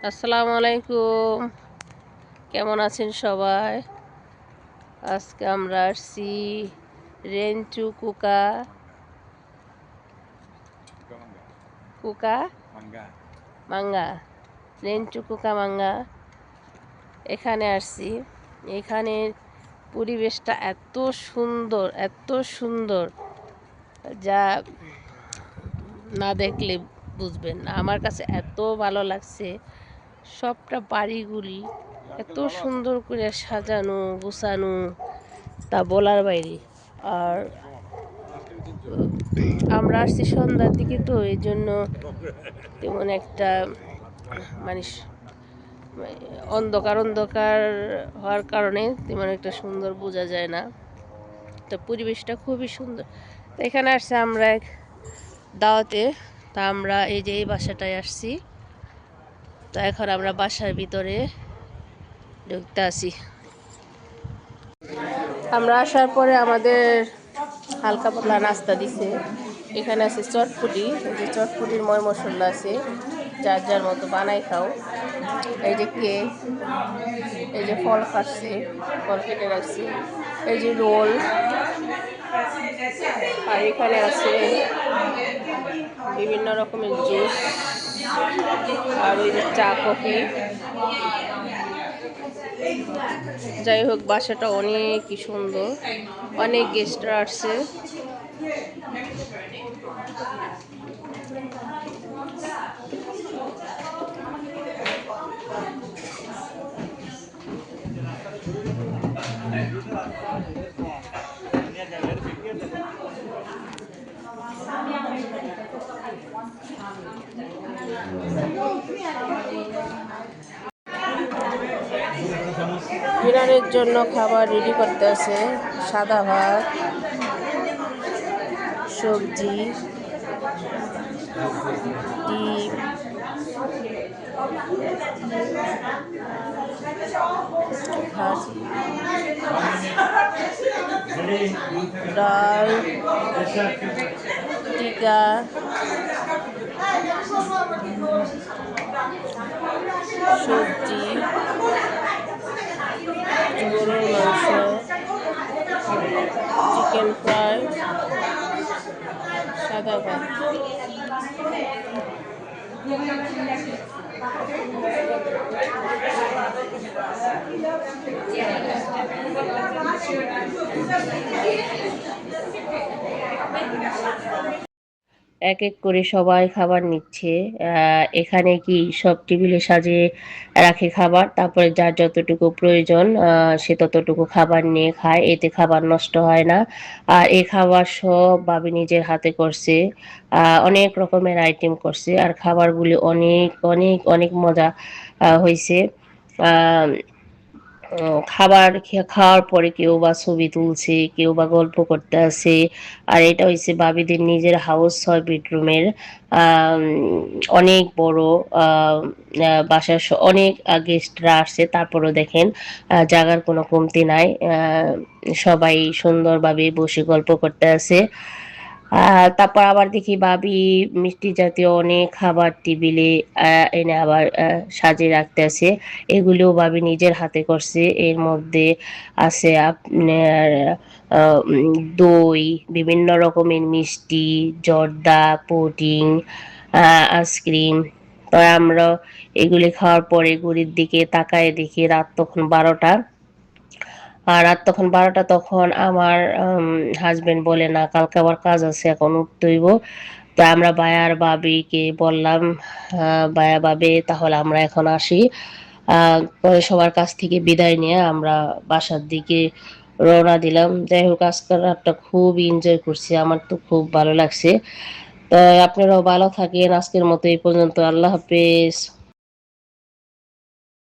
আসসালামু আলাইকুম। কেমন আছেন সবাই? আজকে আমরা আসছি রেঞ্চু কুকা কুকা মাঙ্গা রেঞ্চু কুকা মাঙ্গা এখানে আসছি। এখানের পরিবেশটা এত সুন্দর যা না দেখলে বুঝবেন না। আমার কাছে এত ভালো লাগছে। সবটা বাড়িগুলি এত সুন্দর করে সাজানো গোছানো, তা বলার বাইরে। আর আমরা আসছি সন্ধ্যার দিকে, তো এই জন্য তেমন একটা মানে অন্ধকার অন্ধকার হওয়ার কারণে তেমন একটা সুন্দর বোঝা যায় না। তো পরিবেশটা খুবই সুন্দর। তো এখানে আসছে আমরা এক দাওয়াতে। তা আমরা এই যে এই বাসাটায় আসছি। তো এখন আমরা বাসার ভিতরে ঢুকতে আসি। আমরা আসার পরে আমাদের হালকা পাতলা নাস্তা দিছে। এখানে আছে চটপুটি, এই যে চটপুটির ময় মশলা আছে, যার যার মতো বানাই খাও। এই যে কেক, এই যে ফল কাটছে, ফল কেটে রাখছি, এই যে রোল, আর এখানে আছে বিভিন্ন রকমের জুস, আর ওই যে চা কফি। যাই হোক, বাসাটা অনেকই সুন্দর, অনেক গেস্টরা আসছে। ডিনারের জন্য খাবার রেডি করতে আছে। সাদা ভাত, সবজি, ডিম, ভাজি, ডাল, টিকা, সবজি, গরুর মাংস, চিকেন ফ্রাই, সাদা ভাত। এক এক করে সবাই খাবার নিচ্ছে। এখানে কি সব টেবিলে সাজিয়ে রাখে খাবার, তারপরে যার যতটুকু প্রয়োজন সে ততটুকু খাবার নিয়ে খায়, এতে খাবার নষ্ট হয় না। আর এই খাবার সব ভাবি নিজের হাতে করছে। অনেক রকমের আইটেম করছে, আর খাবারগুলি অনেক অনেক অনেক মজা হয়েছে। আহ খাবার খাওয়ার পরে কেউ বা ছবি তুলছে, কেউ বা গল্প করতে আছে। আর এটা হচ্ছে বাবিদের নিজের হাউস, 6 বেডরুমের। অনেক বড় বাসার, অনেক গেস্টরা আসছে, তারপরও দেখেন জায়গার কোনো কমতি নাই। সবাই সুন্দরভাবে বসে গল্প করতে আছে। তারপর আবার দেখি ভাবি মিষ্টি জাতীয় অনেক খাবার টেবিলে এনে আবার সাজিয়ে রাখতে আছে। এগুলোও ভাবি নিজের হাতে করছে। এর মধ্যে আছে আপনার দই, বিভিন্ন রকমের মিষ্টি, জর্দা, পুডিং, আইসক্রিম। তো আমরা এগুলি খাওয়ার পরে ঘড়ির দিকে তাকায় দেখি রাত তখন 12টা। আর রাত তখন 12টা, তখন আমার হাজবেন্ড বলে, না কালকে আবার কাজ আছে, এখন উঠতে হইব। তো আমরা বায়া আর বাবিকে বললাম, বায়া বাবি তাহলে আমরা এখন আসি। পরে সবার কাছ থেকে বিদায় নিয়ে আমরা বাসার দিকে রওনা দিলাম। যাই হোক, আজকের রাতটা খুব এনজয় করছি, আমার তো খুব ভালো লাগছে। তো আপনারাও ভালো থাকেন। আজকের মতো এই পর্যন্ত। আল্লাহ হাফেজ।